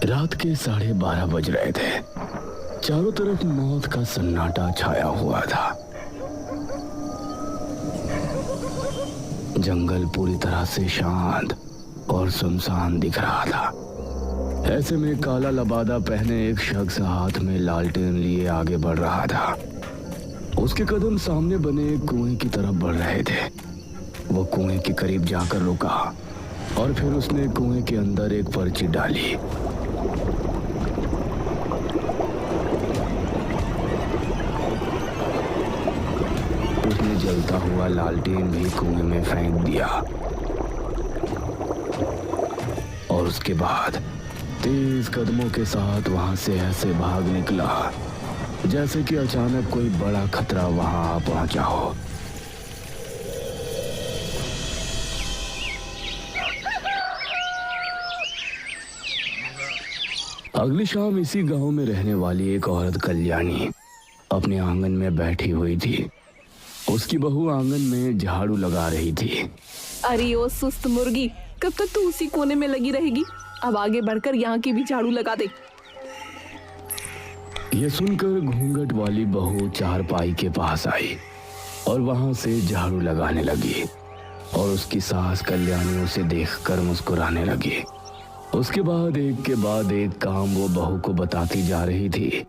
रात के 12:30 बज रहे थे। चारों तरफ मौत का सन्नाटा छाया हुआ था। जंगल पूरी तरह से शांत और सुनसान दिख रहा था। ऐसे में काला लबादा पहने एक शख्स हाथ में लालटेन लिए आगे बढ़ रहा था। उसके कदम सामने बने एक कुएं की तरफ बढ़ रहे थे। वो कुएं के करीब जाकर रुका और फिर उसने कुएं के अंदर एक पर्ची डाली। उसने जलता हुआ लालटेन भी कुएं में फेंक दिया और उसके बाद तेज कदमों के साथ वहां से ऐसे भाग निकला जैसे कि अचानक कोई बड़ा खतरा वहां आ पहुंचा हो। अगली शाम इसी गांव में रहने वाली एक औरत कल्याणी अपने आंगन में बैठी हुई थी। उसकी बहू आंगन में झाड़ू लगा रही थी। अरे ओ सुस्त मुर्गी, कब तक तू उसी कोने में लगी रहेगी? अब आगे बढ़कर यहाँ की भी झाड़ू लगा दे। यह सुनकर घूंघट वाली बहू चारपाई के पास आई और वहां से झाड़ू लगाने लगी और उसकी सास कल्याणी उसे देखकर मुस्कुराने लगी। उसके बाद एक के बाद एक काम वो बहू को बताती जा रही थी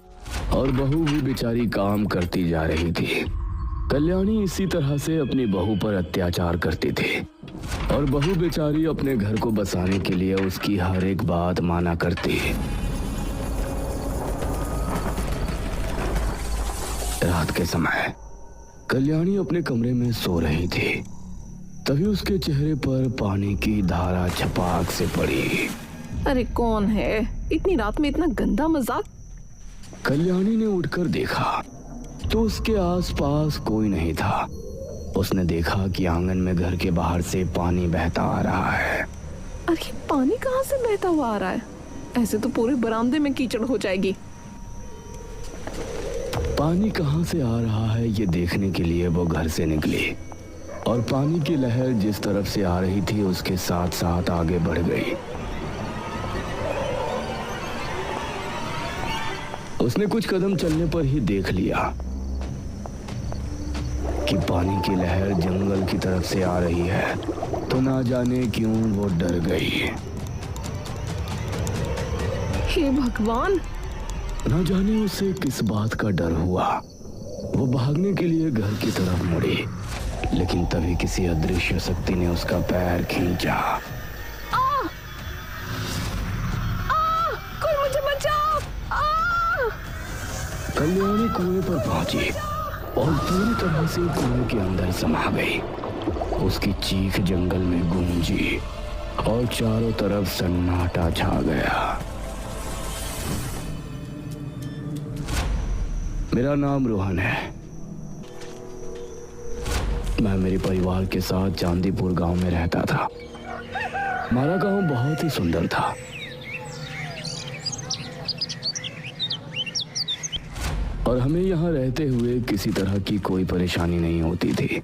और बहू भी बेचारी काम करती जा रही थी। कल्याणी इसी तरह से अपनी बहू पर अत्याचार करती थी और बहू बेचारी अपने घर को बसाने के लिए उसकी हर एक बात माना करती। रात के समय कल्याणी अपने कमरे में सो रही थी। तभी उसके चेहरे पर पानी की धारा छपाक से पड़ी। अरे कौन है? इतनी रात में इतना गंदा मजाक? कल्याणी ने उठकर देखा तो उसके आसपास कोई नहीं था। उसने देखा कि आंगन में घर के बाहर से पानी बहता आ रहा है। अरे पानी कहाँ से बहता हुआ आ रहा है? ऐसे तो पूरे बरामदे में कीचड़ हो जाएगी। पानी कहाँ से आ रहा है ये देखने के लिए वो घर से निकली और पानी की लहर जिस तरफ से आ रही थी उसके साथ साथ आगे बढ़ गई। उसने कुछ कदम चलने पर ही देख लिया कि पानी की लहर जंगल की तरफ से आ रही है। तो ना जाने क्यों वो डर गई। हे भगवान! ना जाने उसे किस बात का डर हुआ। वो भागने के लिए घर की तरफ मुड़ी, लेकिन तभी किसी अदृश्य शक्ति ने उसका पैर खींचा। कोई मुझे बचाओ! कल्याणी कुएं पर पहुंची और पूरी तरह से कुएं के अंदर समा गई। उसकी चीख जंगल में गूंजी और चारों तरफ सन्नाटा छा गया। मेरा नाम रोहन है। मैं मेरे परिवार के साथ चांदीपुर गांव में रहता था। हमारा गांव बहुत ही सुंदर था। और हमें यहाँ रहते हुए किसी तरह की कोई परेशानी नहीं होती थी।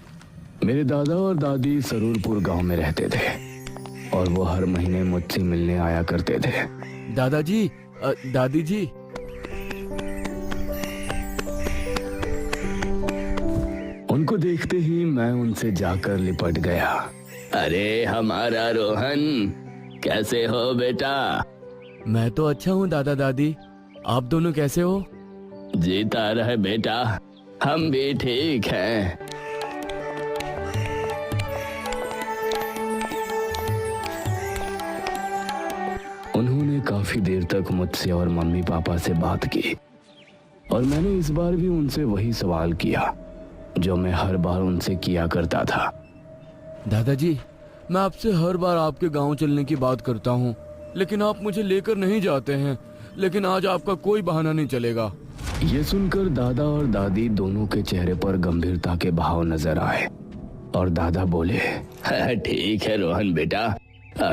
मेरे दादा और दादी सरूरपुर गांव में रहते थे और वो हर महीने मुझसे मिलने आया करते थे। दादाजी, दादी जी, उनको देखते ही मैं उनसे जाकर लिपट गया। अरे हमारा रोहन, कैसे हो बेटा? मैं तो अच्छा हूँ दादा दादी। आप दोनों कैसे हो? जीता रहे बेटा, हम भी ठीक हैं। उन्होंने काफी देर तक मुझसे और मम्मी पापा से बात की और मैंने इस बार भी उनसे वही सवाल किया जो मैं हर बार उनसे किया करता था। दादाजी, मैं आपसे हर बार आपके गांव चलने की बात करता हूँ, लेकिन आप मुझे लेकर नहीं जाते हैं। लेकिन आज आपका कोई बहाना नहीं चलेगा। ये सुनकर दादा और दादी दोनों के चेहरे पर गंभीरता के भाव नजर आए और दादा बोले, ठीक है रोहन बेटा,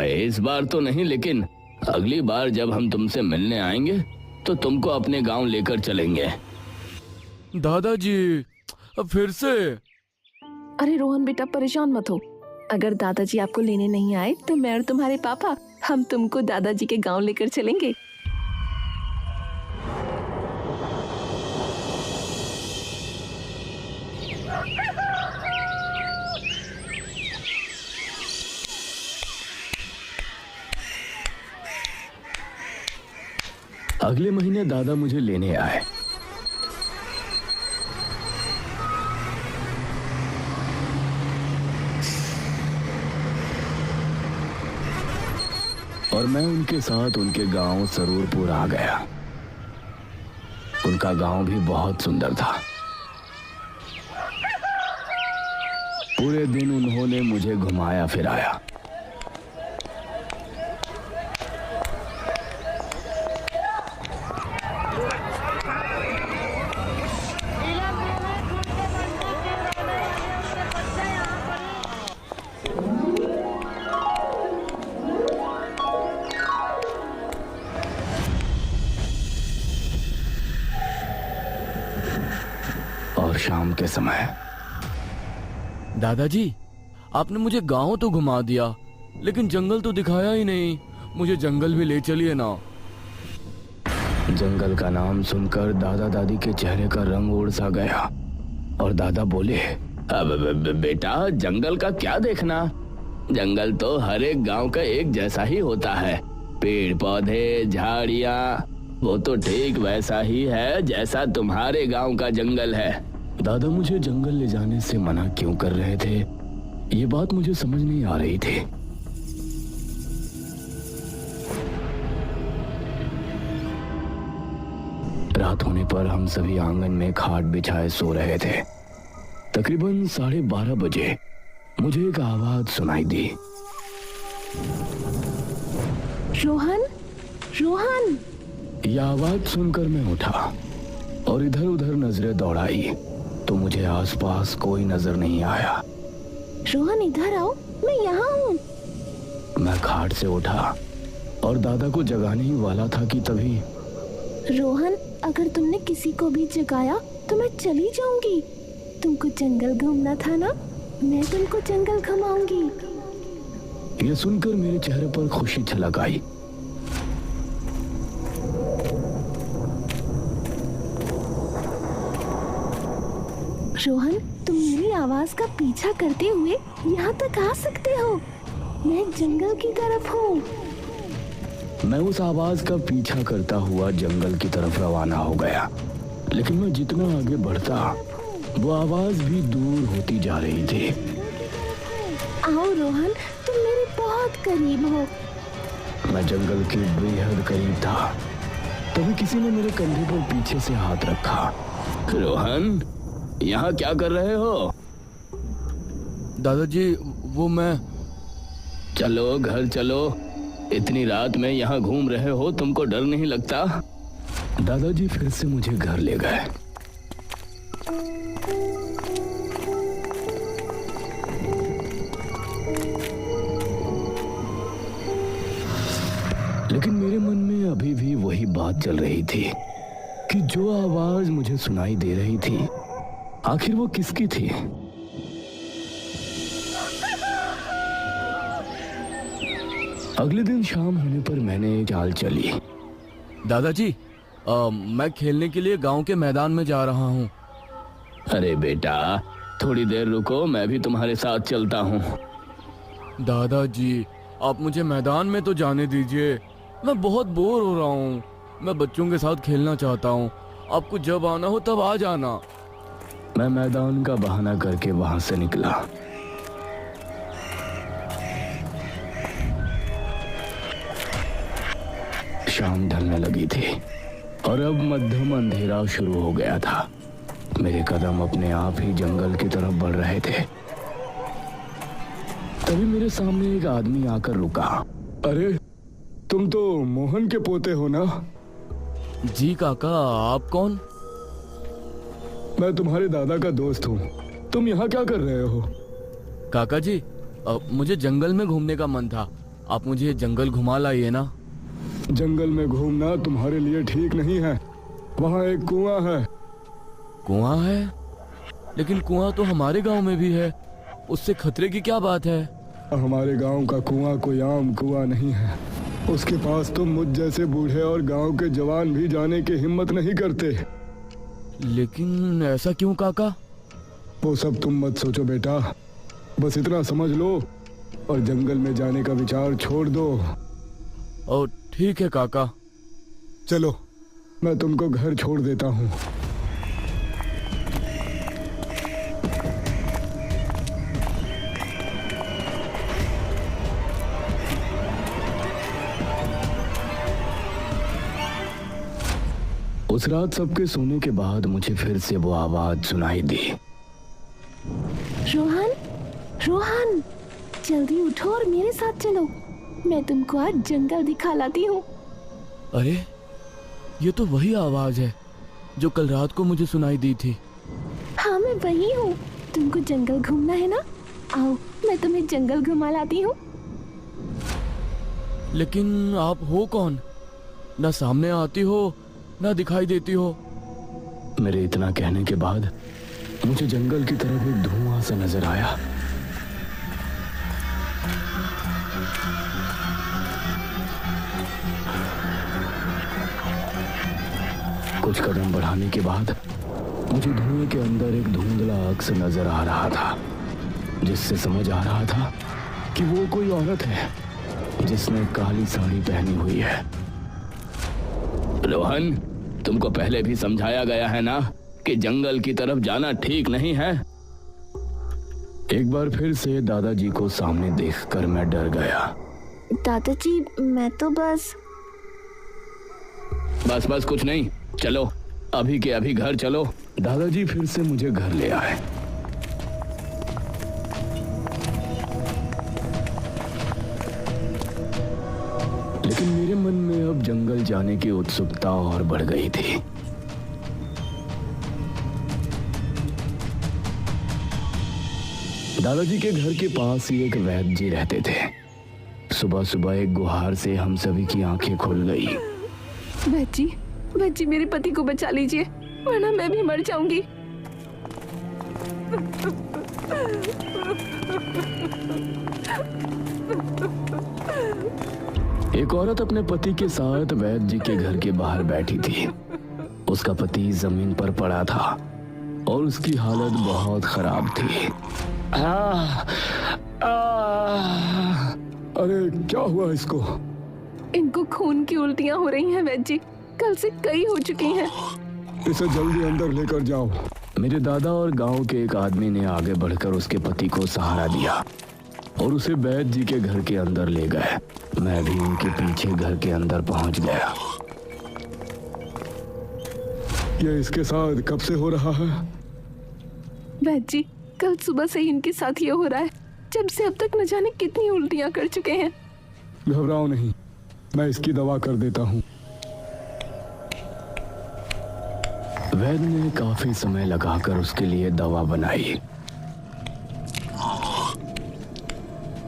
इस बार तो नहीं, लेकिन अगली बार जब हम तुमसे मिलने आएंगे तो तुमको अपने गांव लेकर चलेंगे। दादाजी, अब फिर से? अरे रोहन बेटा, परेशान मत हो। अगर दादाजी आपको लेने नहीं आए तो मैं और तुम्हारे पापा हम तुमको दादाजी के गांव लेकर चलेंगे। अगले महीने दादा मुझे लेने आए। और मैं उनके साथ उनके गांव सरूरपुर आ गया। उनका गांव भी बहुत सुंदर था। पूरे दिन उन्होंने मुझे घुमाया फिराया। और शाम के समय दादाजी, आपने मुझे गांव तो घुमा दिया, लेकिन जंगल तो दिखाया ही नहीं। मुझे जंगल भी ले चलिए ना। जंगल का नाम सुनकर दादा दादी के चेहरे का रंग उड़ सा गया और दादा बोले, अब बेटा, जंगल का क्या देखना? जंगल तो हर एक गांव का एक जैसा ही होता है। पेड़ पौधे, झाड़ियाँ, वो तो ठीक वैसा ही है जैसा तुम्हारे गांव का जंगल है। दादा मुझे जंगल ले जाने से मना क्यों कर रहे थे, ये बात मुझे समझ नहीं आ रही थी। रात होने पर हम सभी आंगन में खाट बिछाए सो रहे थे। तकरीबन 12:30 बजे मुझे एक आवाज सुनाई दी। रोहन, रोहन। यह आवाज सुनकर मैं उठा और इधर उधर नजरें दौड़ाई तो मुझे आसपास कोई नजर नहीं आया। रोहन, इधर आओ, मैं यहाँ हूँ। मैं खाट से उठा और दादा को जगाने ही वाला था कि तभी। रोहन, अगर तुमने किसी को भी जगाया तो मैं चली जाऊंगी। तुमको जंगल घूमना था ना, मैं तुमको जंगल घुमाऊंगी। यह सुनकर मेरे चेहरे पर खुशी छलक आई। रोहन, तुम मेरी आवाज का पीछा करते हुए यहाँ तक आ सकते हो। मैं जंगल की तरफ हूँ। मैं उस आवाज का पीछा करता हुआ जंगल की तरफ रवाना हो गया, लेकिन मैं जितना आगे बढ़ता वो आवाज भी दूर होती जा रही थी। आओ रोहन, तुम मेरे बहुत करीब हो। मैं जंगल के बेहद करीब था, तभी किसी ने मेरे कंधे पर पीछे से हाथ रखा। रोहन, यहाँ क्या कर रहे हो? दादाजी, वो मैं। चलो घर चलो, इतनी रात में यहाँ घूम रहे हो, तुमको डर नहीं लगता? दादाजी फिर से मुझे घर ले गए। लेकिन मेरे मन में अभी भी वही बात चल रही थी कि जो आवाज मुझे सुनाई दे रही थी, आखिर वो किसकी थी? अगले दिन शाम होने पर मैंने एक चाल चली। दादाजी, मैं खेलने के लिए गांव के मैदान में जा रहा हूँ। अरे बेटा, थोड़ी देर रुको, मैं भी तुम्हारे साथ चलता हूँ। दादाजी, आप मुझे मैदान में तो जाने दीजिए। मैं बहुत बोर हो रहा हूँ। मैं बच्चों के साथ खेलना चाहता हूँ। आपको जब आना हो तब आ जाना। मैं मैदान का बहाना करके वहां से निकला। शाम ढलने लगी थी और अब मध्यम अंधेरा शुरू हो गया था। मेरे कदम अपने आप ही जंगल की तरफ बढ़ रहे थे। तभी मेरे सामने एक आदमी आकर रुका। अरे, तुम तो मोहन के पोते हो ना? जी काका, आप कौन? मैं तुम्हारे दादा का दोस्त हूँ। तुम यहाँ क्या कर रहे हो? काका जी, मुझे जंगल में घूमने का मन था। आप मुझे जंगल घुमा लाइए ना। जंगल में घूमना तुम्हारे लिए ठीक नहीं है। वहाँ एक कुआं है। कुआं है? लेकिन कुआं तो हमारे गांव में भी है। उससे खतरे की क्या बात है? हमारे गांव का कुआं कोई आम कुआं नहीं है। उसके पास तुम मुझ जैसे बूढ़े और गांव के जवान भी जाने की हिम्मत नहीं करते। लेकिन ऐसा क्यों काका? वो सब तुम मत सोचो बेटा, बस इतना समझ लो और जंगल में जाने का विचार छोड़ दो। और ठीक है काका। चलो मैं तुमको घर छोड़ देता हूँ। उस रात सबके सोने के बाद मुझे फिर से वो आवाज सुनाई दी। रोहन, रोहन, जल्दी उठो और मेरे साथ चलो। मैं तुमको आज जंगल दिखा लाती हूँ। अरे ये तो वही आवाज है जो कल रात को मुझे सुनाई दी थी। हाँ मैं वही हूँ। तुमको जंगल घूमना है ना? आओ मैं तुम्हें जंगल घुमा लाती हूँ। लेकिन आप हो कौन? ना सामने आती हो ना दिखाई देती हो। मेरे इतना कहने के बाद मुझे जंगल की तरफ एक धुआं सा नजर आया। कुछ कदम बढ़ाने के बाद मुझे धुएं के अंदर एक धुंधला अक्स नजर आ रहा था, जिससे समझ आ रहा था कि वो कोई औरत है जिसने काली साड़ी पहनी हुई है। रोहन, तुमको पहले भी समझाया गया है ना कि जंगल की तरफ जाना ठीक नहीं है। एक बार फिर से दादाजी को सामने देखकर मैं डर गया। दादाजी मैं तो बस बस कुछ नहीं, चलो अभी के अभी घर चलो। दादाजी फिर से मुझे घर ले आए। लेकिन मेरे मन में अब जंगल जाने की उत्सुकता और बढ़ गई थी। दादाजी के घर के पास ही एक वैद्य जी रहते थे। सुबह सुबह एक गुहार से हम सभी की आंखें खुल गई। वैद्य जी मेरे पति को बचा लीजिए, वरना मैं भी मर जाऊंगी। एक औरत अपने पति के साथ वैद्य जी के घर के बाहर बैठी थी। उसका पति जमीन पर पड़ा था और उसकी हालत बहुत खराब थी। अरे क्या हुआ इसको? इनको खून की उल्टियां हो रही हैं वैद्य जी, कल से कई हो चुकी हैं। इसे जल्दी अंदर लेकर जाओ। मेरे दादा और गांव के एक आदमी ने आगे बढ़कर उसके पति को सहारा दिया और उसे वैद्य जी के घर के अंदर ले गए। मैं भी उनके पीछे घर के अंदर पहुंच गया। ये इसके साथ कब से हो रहा है? वैद्य जी कल सुबह से ही इनके साथ ये हो रहा है, जब से अब तक न जाने कितनी उल्टियां कर चुके हैं। घबराओ नहीं, मैं इसकी दवा कर देता हूँ। वैद्य ने काफी समय लगाकर उसके लिए दवा बनाई।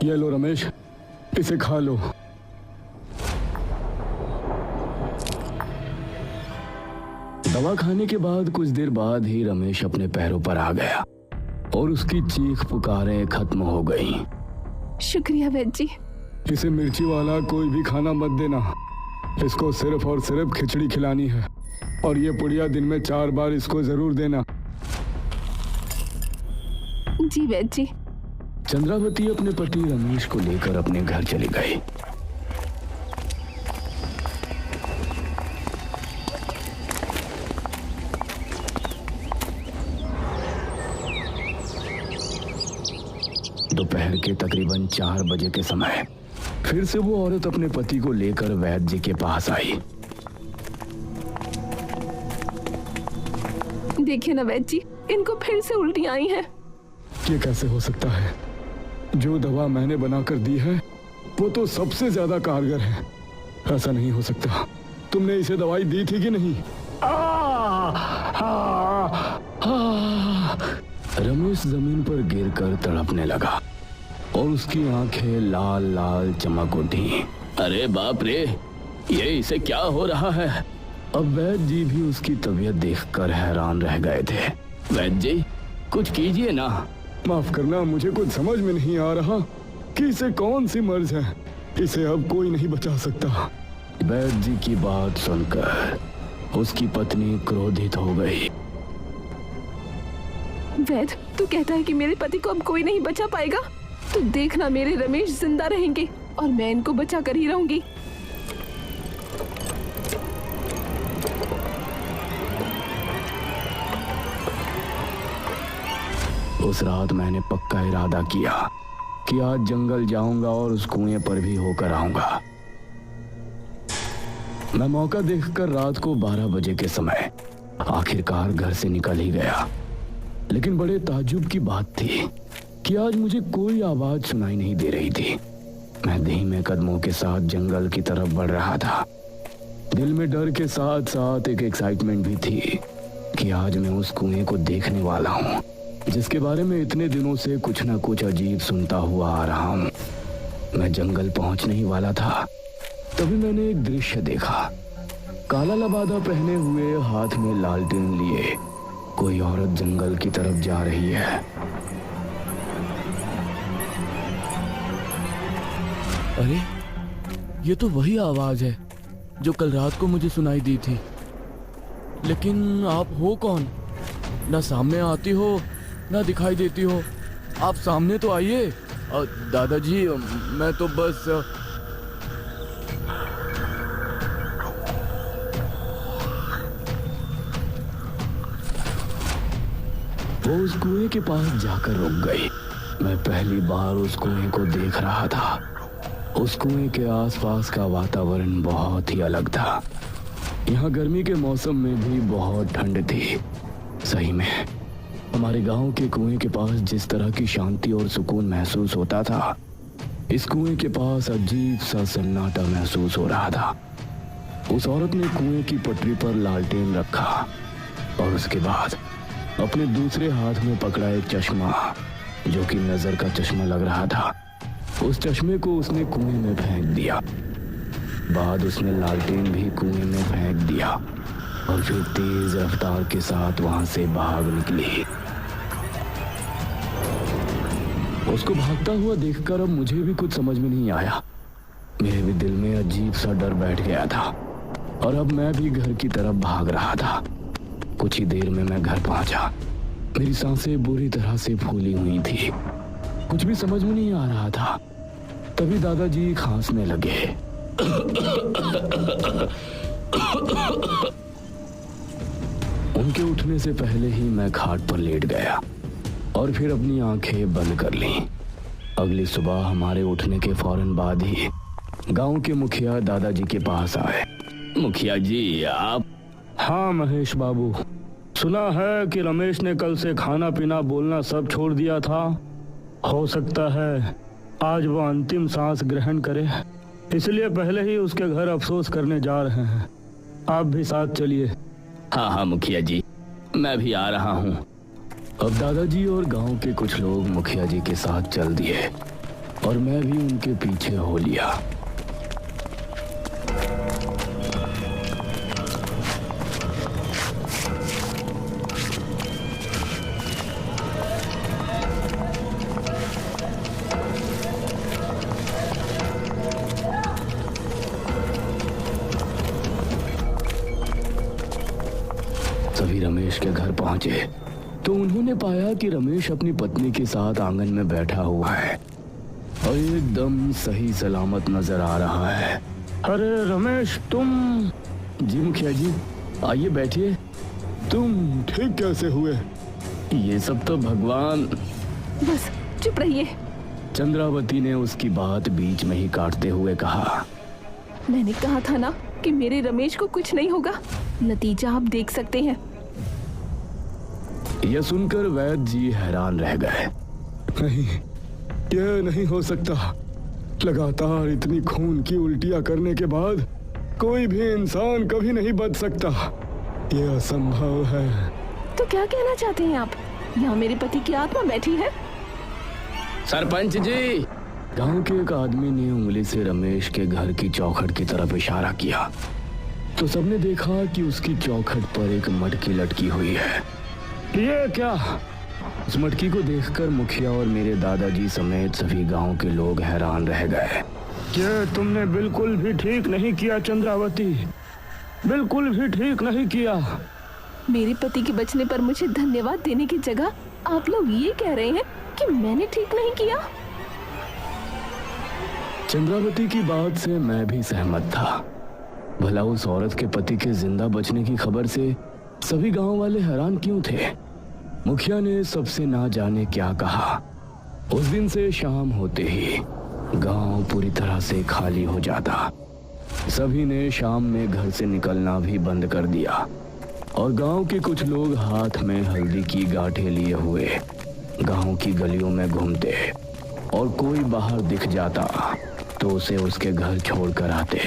ये लो रमेश, इसे खा लो। दवा खाने के बाद कुछ देर बाद ही रमेश अपने पैरों पर आ गया और उसकी चीख पुकारें खत्म हो गईं। शुक्रिया वैद्य जी। इसे मिर्ची वाला कोई भी खाना मत देना। इसको सिर्फ और सिर्फ खिचड़ी खिलानी है और ये पुड़िया दिन में 4 बार इसको जरूर देना। जी वैद्य जी। चंद्रावती अपने पति रमेश को लेकर अपने घर चली गई। दोपहर के तकरीबन 4 बजे के समय फिर से वो औरत अपने पति को लेकर वैद्य जी के पास आई। देखिए ना वैद्य जी, इनको फिर से उल्टियां आई हैं। ये कैसे हो सकता है? जो दवा मैंने बनाकर दी है वो तो सबसे ज्यादा कारगर है। ऐसा नहीं हो सकता। तुमने इसे दवाई दी थी कि नहीं? रमेश जमीन पर गिरकर तड़पने लगा और उसकी आंखें लाल लाल चमक उठी। अरे बाप रे, ये इसे क्या हो रहा है? अब वैद्य जी भी उसकी तबीयत देखकर हैरान रह गए थे। वैद्य जी कुछ कीजिए ना। माफ करना, मुझे कुछ समझ में नहीं आ रहा कि इसे कौन सी मर्ज है। इसे अब कोई नहीं बचा सकता। वैद्य जी की बात सुनकर उसकी पत्नी क्रोधित हो गई। वैद्य तू कहता है कि मेरे पति को अब कोई नहीं बचा पाएगा? तो देखना मेरे रमेश जिंदा रहेंगे और मैं इनको बचा कर ही रहूंगी। उस रात मैंने पक्का इरादा किया कि आज जंगल जाऊंगा और उस कुएं पर भी होकर आऊंगा। मैं मौका देखकर रात को 12 बजे के समय आखिरकार घर से निकल ही गया। लेकिन बड़े ताज्जुब की बात थी कि आज मुझे कोई आवाज सुनाई नहीं दे रही थी। मैं धीमे कदमों के साथ जंगल की तरफ बढ़ रहा था। दिल में डर के साथ साथ एक एक्साइटमेंट भी थी कि आज मैं उस कुएं को देखने वाला हूँ, जिसके बारे में इतने दिनों से कुछ ना कुछ अजीब सुनता हुआ आ रहा हूँ। मैं जंगल पहुंचने ही वाला था, तभी मैंने एक दृश्य देखा। काला लबादा पहने हुए, हाथ में लालटेन लिए कोई औरत जंगल की तरफ जा रही है। अरे, ये तो वही आवाज है जो कल रात को मुझे सुनाई दी थी। लेकिन आप हो कौन? ना सामने आती हो ना दिखाई देती हो। आप सामने तो आइए। दादाजी, मैं तो बस वो उस कुएं के पास जाकर रुक गई। मैं पहली बार उस कुएं को देख रहा था। उस कुएं के आसपास का वातावरण बहुत ही अलग था। यहाँ गर्मी के मौसम में भी बहुत ठंड थी। सही में हमारे गांव के कुएं के पास जिस तरह की शांति और सुकून महसूस होता था, इस कुएं के पास अजीब सा सन्नाटा महसूस हो रहा था। उस औरत ने कुएं की पटरी पर लालटेन रखा और उसके बाद अपने दूसरे हाथ में पकड़ा एक चश्मा, जो कि नजर का चश्मा लग रहा था। उस चश्मे को उसने कुएं में फेंक दिया। बाद उसने लालटेन भी कुएं में फेंक दिया और फिर तेज रफ्तार के साथ वहां से भाग निकली। उसको भागता हुआ देखकर अब मुझे भी कुछ समझ में नहीं आया। मेरे भी दिल में अजीब सा डर बैठ गया था और अब मैं भी घर की तरफ भाग रहा था। कुछ ही देर में मैं घर पहुंचा। मेरी सांसें बुरी तरह से फूली हुई थी। कुछ भी समझ में नहीं आ रहा था। तभी दादाजी खांसने लगे। उनके उठने से पहले ही मैं खाट पर लेट गया और फिर अपनी आंखें बंद कर लीं। अगली सुबह हमारे उठने के फौरन बाद ही गांव के मुखिया दादाजी के पास आए। मुखिया जी, आप? हाँ महेश बाबू, सुना है कि रमेश ने कल से खाना पीना बोलना सब छोड़ दिया था। हो सकता है आज वो अंतिम सांस ग्रहण करे, इसलिए पहले ही उसके घर अफसोस करने जा रहे हैं। आप भी साथ चलिए। हाँ हाँ मुखिया जी, मैं भी आ रहा हूँ। अब दादाजी और गांव के कुछ लोग मुखिया जी के साथ चल दिए और मैं भी उनके पीछे हो लिया। सभी रमेश के घर पहुंचे तो उन्होंने पाया कि रमेश अपनी पत्नी के साथ आंगन में बैठा हुआ है और एकदम सही सलामत नजर आ रहा है। अरे रमेश, तुम? जी मुखिया जी, आइए बैठिए। तुम ठीक कैसे हुए? ये सब तो भगवान। बस चुप रहिए। चंद्रावती ने उसकी बात बीच में ही काटते हुए कहा। मैंने कहा था ना कि मेरे रमेश को कुछ नहीं होगा। नतीजा आप देख सकते हैं। यह सुनकर वैद्य जी हैरान रह गए। नहीं, यह नहीं हो सकता। लगातार इतनी खून की उल्टियां करने के बाद कोई भी इंसान कभी नहीं बच सकता। यह असंभव है। तो क्या कहना चाहते हैं आप? यहाँ मेरे पति की आत्मा बैठी है। सरपंच जी, गांव के एक आदमी ने उंगली से रमेश के घर की चौखट की तरफ इशारा किया तो सबने देखा कि उसकी चौखट पर एक मटकी लटकी हुई है। ये क्या? उस मटकी को देखकर मुखिया और मेरे दादाजी समेत सभी गांव के लोग हैरान रह गए। ये तुमने बिल्कुल भी ठीक नहीं किया चंद्रावती, बिल्कुल भी ठीक नहीं किया। मेरे पति के बचने पर मुझे धन्यवाद देने की जगह आप लोग ये कह रहे हैं कि मैंने ठीक नहीं किया? चंद्रावती की बात से मैं भी सहमत था। भला उस औरत के पति के जिंदा बचने की खबर से सभी गांव वाले हैरान क्यों थे? मुखिया ने सबसे ना जाने क्या कहा। उस दिन से शाम होते ही गांव पूरी तरह से खाली हो जाता। सभी ने शाम में घर से निकलना भी बंद कर दिया और गांव के कुछ लोग हाथ में हल्दी की गांठें लिए हुए गांव की गलियों में घूमते और कोई बाहर दिख जाता तो उसे उसके घर छोड़कर आते।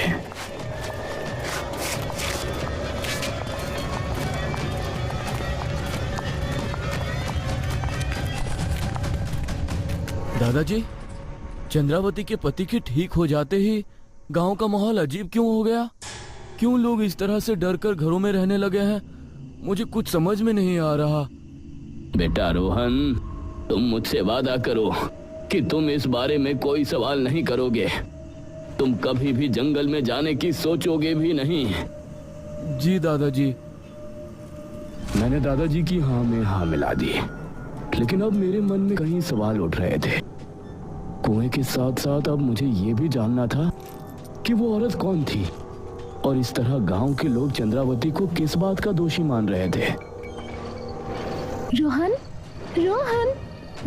दादाजी, चंद्रावती के पति के ठीक हो जाते ही गांव का माहौल अजीब क्यों हो गया? क्यों लोग इस तरह से डरकर घरों में रहने लगे हैं? मुझे कुछ समझ में नहीं आ रहा। बेटा रोहन, तुम मुझसे वादा करो कि तुम इस बारे में कोई सवाल नहीं करोगे। तुम कभी भी जंगल में जाने की सोचोगे भी नहीं। जी दादाजी। मैंने दादाजी की हाँ में हाँ मिला दी, लेकिन अब मेरे मन में कई सवाल उठ रहे थे। कुएं के साथ साथ अब मुझे ये भी जानना था कि वो औरत कौन थी और इस तरह गांव के लोग चंद्रावती को किस बात का दोषी मान रहे थे। रोहन, रोहन,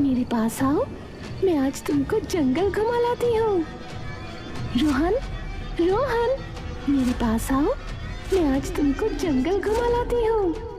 मेरे पास आओ, मैं आज तुमको जंगल घुमा लाती हूँ। रोहन, रोहन, मेरे पास आओ, मैं आज तुमको जंगल घुमा लाती हूँ।